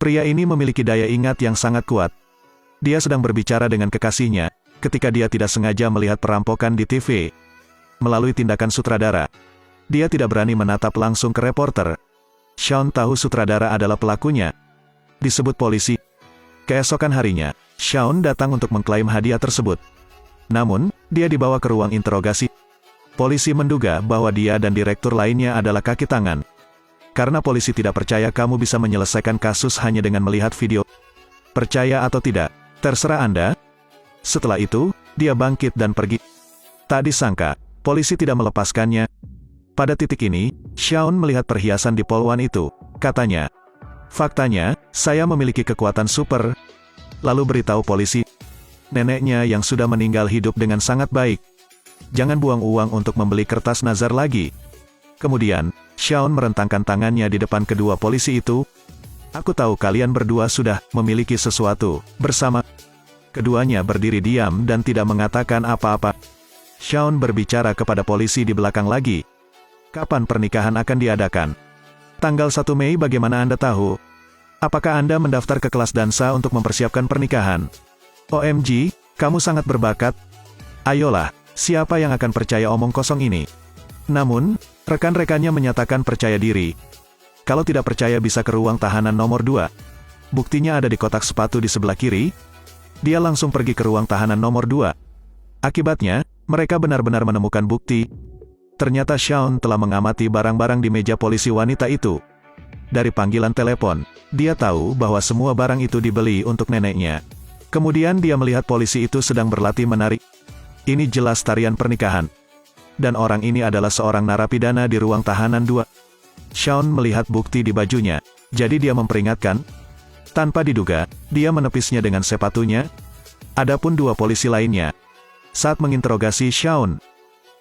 Pria ini memiliki daya ingat yang sangat kuat. Dia sedang berbicara dengan kekasihnya, ketika dia tidak sengaja melihat perampokan di TV. Melalui tindakan sutradara, dia tidak berani menatap langsung ke reporter. Shawn tahu sutradara adalah pelakunya. Disebut polisi. Keesokan harinya, Shawn datang untuk mengklaim hadiah tersebut. Namun, dia dibawa ke ruang interogasi. Polisi menduga bahwa dia dan direktur lainnya adalah kaki tangan. Karena polisi tidak percaya kamu bisa menyelesaikan kasus hanya dengan melihat video. Percaya atau tidak, terserah Anda. Setelah itu, dia bangkit dan pergi. Tak disangka, polisi tidak melepaskannya. Pada titik ini, Shawn melihat perhiasan di polwan itu. Katanya, faktanya, saya memiliki kekuatan super. Lalu beritahu polisi, neneknya yang sudah meninggal hidup dengan sangat baik. Jangan buang uang untuk membeli kertas nazar lagi. Kemudian, Shawn merentangkan tangannya di depan kedua polisi itu. Aku tahu kalian berdua sudah memiliki sesuatu bersama. Keduanya berdiri diam dan tidak mengatakan apa-apa. Shawn berbicara kepada polisi di belakang lagi. Kapan pernikahan akan diadakan? Tanggal 1 Mei bagaimana Anda tahu? Apakah Anda mendaftar ke kelas dansa untuk mempersiapkan pernikahan? OMG, kamu sangat berbakat. Ayolah, siapa yang akan percaya omong kosong ini? Namun, rekan-rekannya menyatakan percaya diri. Kalau tidak percaya bisa ke ruang tahanan nomor 2. Buktinya ada di kotak sepatu di sebelah kiri. Dia langsung pergi ke ruang tahanan nomor 2. Akibatnya, mereka benar-benar menemukan bukti. Ternyata Shawn telah mengamati barang-barang di meja polisi wanita itu. Dari panggilan telepon, dia tahu bahwa semua barang itu dibeli untuk neneknya. Kemudian dia melihat polisi itu sedang berlatih menari. Ini jelas tarian pernikahan. Dan orang ini adalah seorang narapidana di ruang tahanan 2. Shawn melihat bukti di bajunya, jadi dia memperingatkan. Tanpa diduga, dia menepisnya dengan sepatunya. Adapun dua polisi lainnya. Saat menginterogasi Shawn,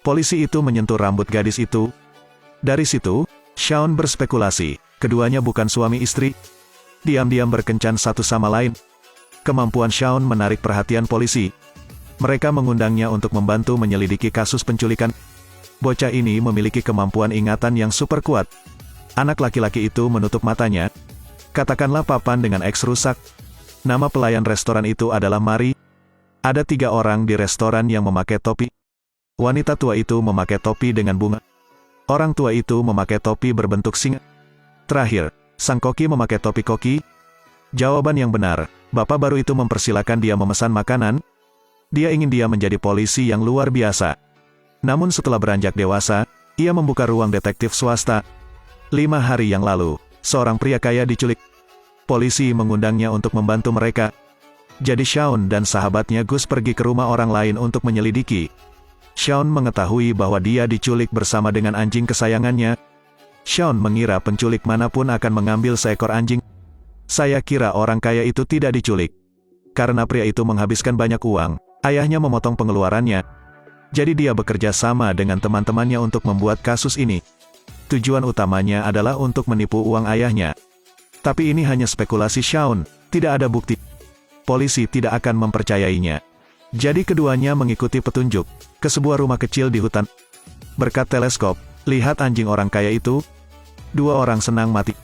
polisi itu menyentuh rambut gadis itu. Dari situ, Shawn berspekulasi, keduanya bukan suami istri. Diam-diam berkencan satu sama lain. Kemampuan Shawn menarik perhatian polisi. Mereka mengundangnya untuk membantu menyelidiki kasus penculikan. Bocah ini memiliki kemampuan ingatan yang super kuat. Anak laki-laki itu menutup matanya. Katakanlah papan dengan X rusak. Nama pelayan restoran itu adalah Mary. Ada 3 orang di restoran yang memakai topi. Wanita tua itu memakai topi dengan bunga. Orang tua itu memakai topi berbentuk singa. Terakhir, sang koki memakai topi koki. Jawaban yang benar, bapak baru itu mempersilakan dia memesan makanan. Dia ingin dia menjadi polisi yang luar biasa. Namun setelah beranjak dewasa, ia membuka ruang detektif swasta. 5 hari yang lalu, seorang pria kaya diculik. Polisi mengundangnya untuk membantu mereka. Jadi Shawn dan sahabatnya Gus pergi ke rumah orang lain untuk menyelidiki. Shawn mengetahui bahwa dia diculik bersama dengan anjing kesayangannya. Shawn mengira penculik manapun akan mengambil seekor anjing. Saya kira orang kaya itu tidak diculik. Karena pria itu menghabiskan banyak uang, ayahnya memotong pengeluarannya. Jadi dia bekerja sama dengan teman-temannya untuk membuat kasus ini. Tujuan utamanya adalah untuk menipu uang ayahnya. Tapi ini hanya spekulasi Shawn, tidak ada bukti. Polisi tidak akan mempercayainya. Jadi keduanya mengikuti petunjuk, ke sebuah rumah kecil di hutan. Berkat teleskop, lihat anjing orang kaya itu. 2 orang senang mati.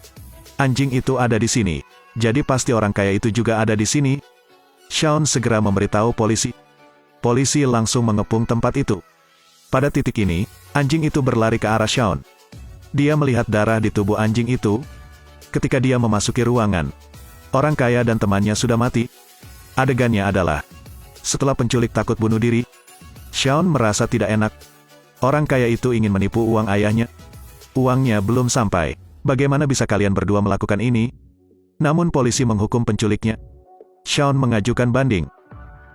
Anjing itu ada di sini, jadi pasti orang kaya itu juga ada di sini. Shawn segera memberitahu polisi. Polisi langsung mengepung tempat itu. Pada titik ini, anjing itu berlari ke arah Shawn. Dia melihat darah di tubuh anjing itu. Ketika dia memasuki ruangan, orang kaya dan temannya sudah mati. Adegannya adalah, setelah penculik takut bunuh diri, Shawn merasa tidak enak. Orang kaya itu ingin menipu uang ayahnya. Uangnya belum sampai. Bagaimana bisa kalian berdua melakukan ini? Namun polisi menghukum penculiknya. Shawn mengajukan banding.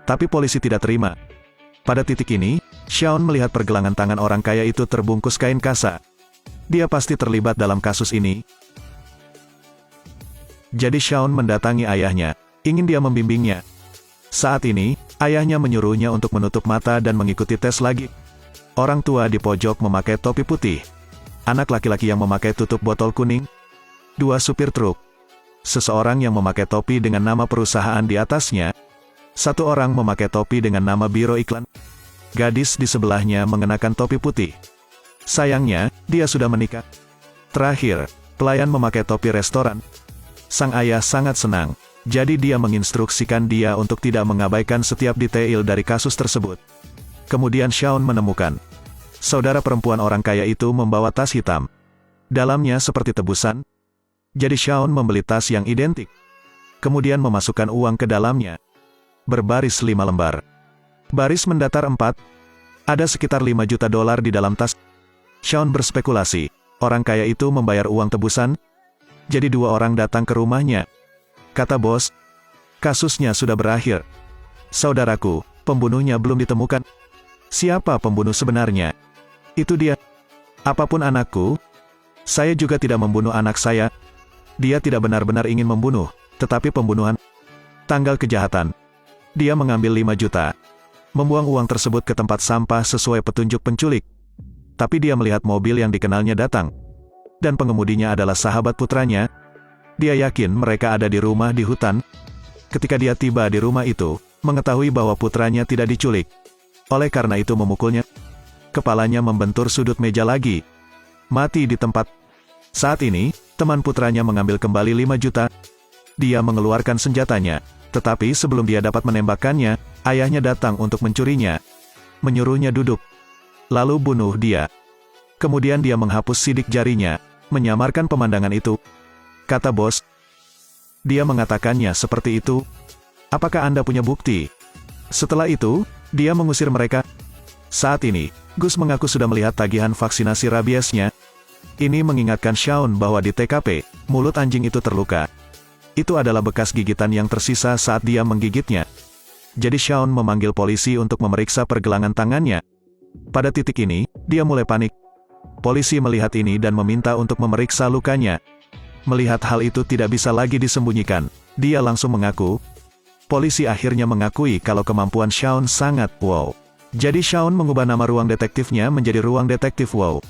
Tapi polisi tidak terima. Pada titik ini, Shawn melihat pergelangan tangan orang kaya itu terbungkus kain kasa. Dia pasti terlibat dalam kasus ini. Jadi Shawn mendatangi ayahnya, ingin dia membimbingnya. Saat ini, ayahnya menyuruhnya untuk menutup mata dan mengikuti tes lagi. Orang tua di pojok memakai topi putih. Anak laki-laki yang memakai tutup botol kuning. 2 supir truk. Seseorang yang memakai topi dengan nama perusahaan di atasnya. 1 orang memakai topi dengan nama biro iklan. Gadis di sebelahnya mengenakan topi putih. Sayangnya, dia sudah menikah. Terakhir, pelayan memakai topi restoran. Sang ayah sangat senang. Jadi dia menginstruksikan dia untuk tidak mengabaikan setiap detail dari kasus tersebut. Kemudian Shaun menemukan saudara perempuan orang kaya itu membawa tas hitam. Dalamnya seperti tebusan. Jadi Shaun membeli tas yang identik. Kemudian memasukkan uang ke dalamnya. Berbaris 5 lembar. Baris mendatar 4. Ada sekitar 5 juta dolar di dalam tas. Shaun berspekulasi, orang kaya itu membayar uang tebusan. Jadi 2 orang datang ke rumahnya. Kata bos, kasusnya sudah berakhir. Saudaraku, pembunuhnya belum ditemukan. Siapa pembunuh sebenarnya? Itu dia. Apapun anakku, saya juga tidak membunuh anak saya. Dia tidak benar-benar ingin membunuh, tetapi pembunuhan. Tanggal kejahatan. Dia mengambil 5 juta. Membuang uang tersebut ke tempat sampah sesuai petunjuk penculik. Tapi dia melihat mobil yang dikenalnya datang. Dan pengemudinya adalah sahabat putranya. Dia yakin mereka ada di rumah di hutan. Ketika dia tiba di rumah itu, mengetahui bahwa putranya tidak diculik. Oleh karena itu memukulnya. Kepalanya membentur sudut meja lagi. Mati di tempat. Saat ini, teman putranya mengambil kembali 5 juta. Dia mengeluarkan senjatanya. Tetapi sebelum dia dapat menembakkannya, ayahnya datang untuk mencurinya. Menyuruhnya duduk. Lalu bunuh dia. Kemudian dia menghapus sidik jarinya, menyamarkan pemandangan itu. Kata bos. Dia mengatakannya seperti itu. Apakah Anda punya bukti? Setelah itu, dia mengusir mereka. Saat ini, Gus mengaku sudah melihat tagihan vaksinasi rabiesnya. Ini mengingatkan Shaun bahwa di TKP, mulut anjing itu terluka. Itu adalah bekas gigitan yang tersisa saat dia menggigitnya. Jadi Shaun memanggil polisi untuk memeriksa pergelangan tangannya. Pada titik ini, dia mulai panik. Polisi melihat ini dan meminta untuk memeriksa lukanya. Melihat hal itu tidak bisa lagi disembunyikan, dia langsung mengaku. Polisi akhirnya mengakui kalau kemampuan Shaun sangat wow. Jadi Shaun mengubah nama ruang detektifnya menjadi ruang detektif wow.